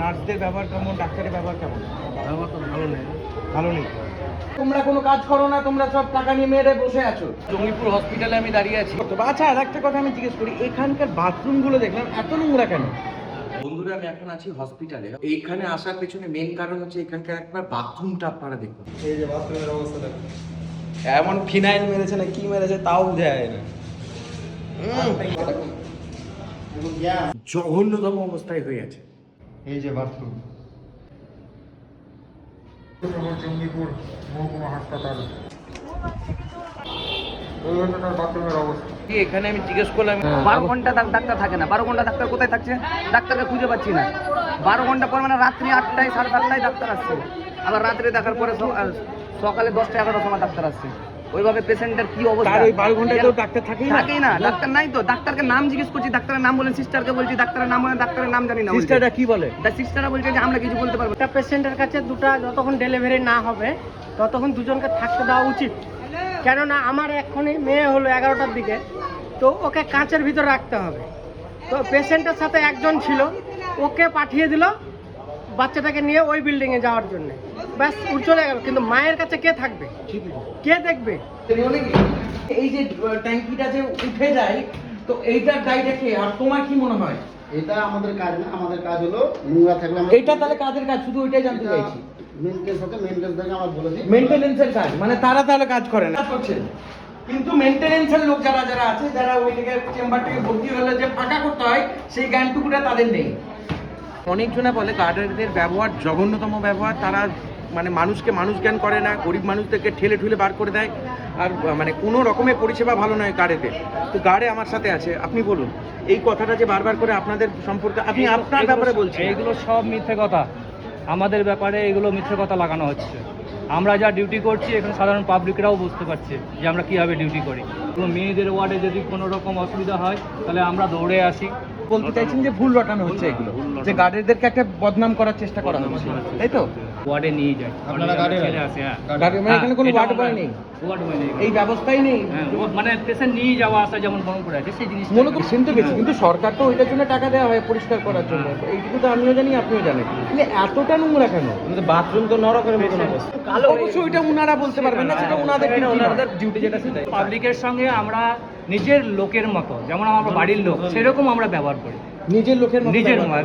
নার্সদের ব্যবহার কেমন, ডাক্তারের ব্যবহার কেমন? ব্যবহার তো ভালো নেই। ভালো নেই। তোমরা কোনো কাজ করো না, তোমরা সব টাকা নিয়ে মেরে বসে আছো। জঙ্গিপুর হসপিটালে আমি দাঁড়িয়ে আছি। আচ্ছা, আর একটা কথা আমি জিজ্ঞেস করি, এখানকার বাথরুমগুলো দেখলাম এত নোংরা কেন? বন্ধুরা, আমি এখন আছি হসপিটালে। এইখানে আসার পেছনে মেন কারণ হচ্ছে এখানকার একবার বাথরুমটা আপনারা দেখুন। এই যে বাথরুমের অবস্থা দেখুন, এমন ফিনাইল মেরেছে না কি মেরেছে তাও বোঝা যায় না। জঘন্যতম অবস্থায় হয়ে আছে। এই যে বাথরুম। জঙ্গিপুর মহকুমা হাসপাতাল, এই হচ্ছে তার বাথরুমের অবস্থা। এখানে আমি জিজ্ঞেস করলাম, 12 ঘন্টা ডাক্তার থাকে না। 12 ঘন্টা ডাক্তার কোথায় থাকছে? ডাক্তারকে খুঁজে পাচ্ছি না। 12 ঘন্টা পর মানে রাত্রি 8টায় 8:30টায় ডাক্তার আসছে, আবার রাত্রে দেখার পরে সকালে 10টা 11টার সময় ডাক্তার আসছে। ওইভাবে পেশেন্টের কি অবস্থা? তার ওই 12 ঘন্টায় তো ডাক্তার থাকেই না, ডাক্তার নাই তো। ডাক্তারকে নাম জিজ্ঞেস করছি, ডাক্তারের নাম বলেন, সিস্টারকে বলছি ডাক্তারের নাম বলেন, ডাক্তারের নাম জানি না। সিস্টাররা কি বলে? সিস্টাররা বলছে যে আমরা কিছু বলতে পারবো না। একটা পেশেন্টের কাছে দুটা যতক্ষণ ডেলিভারি না হবে ততক্ষণ দুজনকে থাকতে দেওয়া উচিত। কেননা আমার এক্ষুনি মেয়ে হলো 11টার দিকে, তো ওকে কাঁচের ভিতর রাখতে হবে। তো পেশেন্টের সাথে একজন ছিল, ওকে পাঠিয়ে দিল বাচ্চাটাকে নিয়ে ওই বিল্ডিংয়ে যাওয়ার জন্য। ব্যাস উঠ চলে গেল, কিন্তু মায়ের কাছে কে থাকবে, কে দেখবে? এই যে ট্যাঙ্কিটা যে উঠে যায়, তো এইটার দায়টা কে? আর তোমার কি মনে হয়? এটা আমাদের কাজ না, আমাদের কাজ হলো নোংরা থাকলে এটা তাহলে কাদের কাজ? শুধু ওইটাই জানতে চাইছি। মেনটেন্স হতে মেনটেন্স থেকে আমরা বলেছি মেইনটেনেন্সের কাজ, মানে তারা তাহলে কাজ করে না করছে, কিন্তু মেইনটেনেন্সের লোক যারা যারা আছে, যারা ওইটাকে চেম্বারটাকে ভর্তি হলে যে ফাঁকা করতে হয়, সেই জ্ঞানটুকুটা তাদের নেই। অনেকজনে বলে গার্ডেনদের ব্যবহার জঘন্যতম ব্যবহার। তারা মানে মানুষকে মানুষ জ্ঞান করে না, গরিব মানুষদেরকে ঠেলে ঠুলে বার করে দেয়, আর মানে কোনো রকমের পরিষেবা ভালো নয় গার্ডেতে। তো গার্ডে আমার সাথে আছে, আপনি বলুন এই কথাটা যে বারবার করে আপনাদের সম্পর্কে, আপনি আপনার ব্যাপারে বলছেন। এইগুলো সব মিথ্যে কথা। আমাদের ব্যাপারে এগুলো মিথ্যে কথা লাগানো হচ্ছে। আমরা যা ডিউটি করছি এখানে সাধারণ পাবলিকরাও বুঝতে পারছে যে আমরা কীভাবে ডিউটি করি। কোনো মেয়েদের ওয়ার্ডে যদি কোনো রকম অসুবিধা হয় তাহলে আমরা দৌড়ে আসি। বলতে চাইছেন যে ভুল রটানো হচ্ছে এগুলো, যে গার্ডেরদেরকে একটা বদনাম করার চেষ্টা করা হচ্ছে, তাই তো? ওয়ার্ডে নিয়ে যায়, আপনারা গার্ডে ছেড়ে আসে। হ্যাঁ, গার্ডে মানে এখানে কোনো ওয়ার্ড বয় নেই, ওয়ার্ড বয় নেই, এই ব্যবস্থাই নেই। হ্যাঁ, মানে পেশেন্ট নিয়ে যাওয়া আসা যেমন বন্ধ করে আছে সেই জিনিস মনে করছেন তো বেশি, কিন্তু সরকার তো ওইটার জন্য টাকা দেওয়া হয় পরিষ্কার করার জন্য। এইটুকু তো আমিও জানি, আপনিও জানেন, কিন্তু এতটা নোংরা কেন? বাথরুম তো নরকের মতন অবস্থা। অবশ্যই ওইটা উনারা বলতে পারবেন না, সেটা উনাদের ডিউটি যেটা সেটাই। পাবলিকের সঙ্গে আমরা নিজের লোকের মতো, যেমন আমার বাড়ির লোক সেরকম আমরা ব্যবহার করি, নিজের লোকের মতো নিজের ব্যবহার।